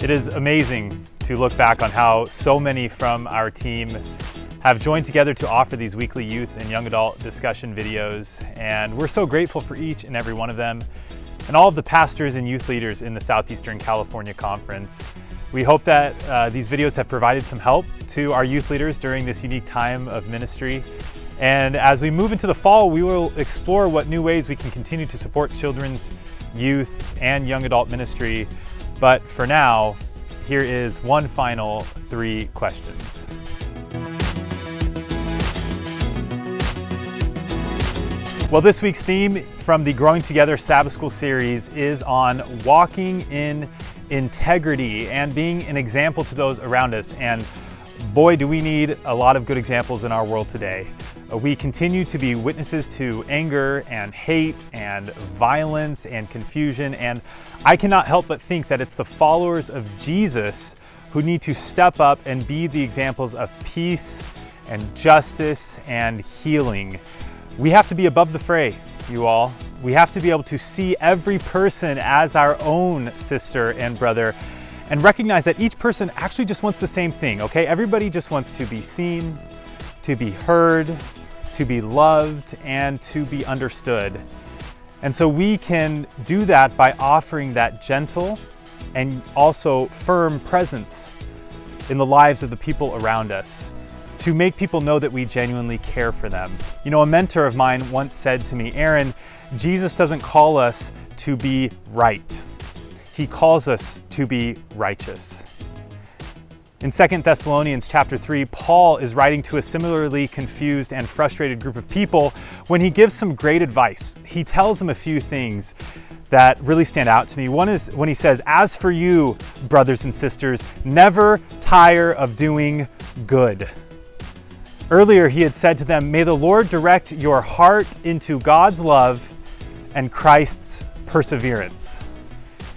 It is amazing to look back on how so many from our team have joined together to offer these weekly youth and young adult discussion videos, and we're so grateful for each and every one of them and all of the pastors and youth leaders in the Southeastern California Conference. We hope that these videos have provided some help to our youth leaders during this unique time of ministry. And as we move into the fall, we will explore what new ways we can continue to support children's, youth, and young adult ministry. But for now, here is one final 3 questions. Well, this week's theme from the Growing Together Sabbath School series is on walking in integrity and being an example to those around us. And boy, do we need a lot of good examples in our world today. We continue to be witnesses to anger and hate and violence and confusion, and I cannot help but think that it's the followers of Jesus who need to step up and be the examples of peace and justice and healing. We have to be above the fray, you all. We have to be able to see every person as our own sister and brother and recognize that each person actually just wants the same thing, okay? Everybody just wants to be seen, to be heard, to be loved, and to be understood. And so we can do that by offering that gentle and also firm presence in the lives of the people around us, to make people know that we genuinely care for them. You know, a mentor of mine once said to me, Aaron, Jesus doesn't call us to be right. He calls us to be righteous. In 2 Thessalonians chapter 3, Paul is writing to a similarly confused and frustrated group of people when he gives some great advice. He tells them a few things that really stand out to me. One is when he says, "As for you, brothers and sisters, never tire of doing good." Earlier, he had said to them, "May the Lord direct your heart into God's love and Christ's perseverance."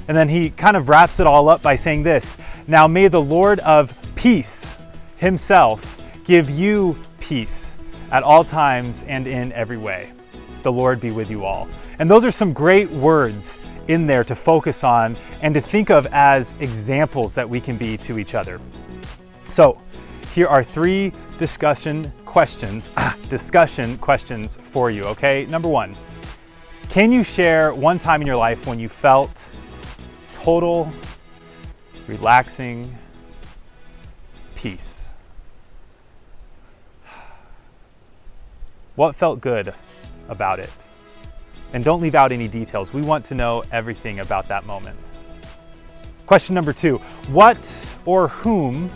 And then he kind of wraps it all up by saying this, "Now may the Lord of peace himself give you peace at all times and in every way. The Lord be with you all." And those are some great words in there to focus on and to think of as examples that we can be to each other. So here are 3 discussion questions for you, okay? Number 1, can you share one time in your life when you felt total, relaxing peace? What felt good about it? And don't leave out any details. We want to know everything about that moment. Question number 2, what or whom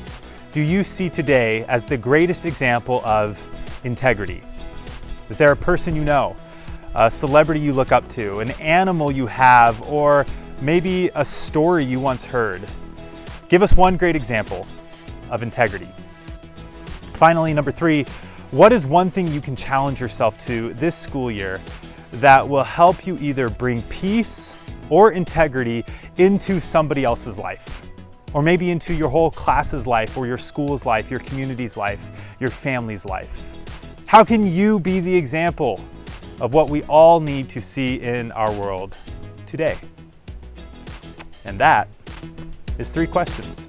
do you see today as the greatest example of integrity? Is there a person you know, a celebrity you look up to, an animal you have, or maybe a story you once heard? Give us one great example of integrity. Finally, number 3, what is one thing you can challenge yourself to this school year that will help you either bring peace or integrity into somebody else's life? Or maybe into your whole class's life, or your school's life, your community's life, your family's life? How can you be the example of what we all need to see in our world today? And that is 3 questions.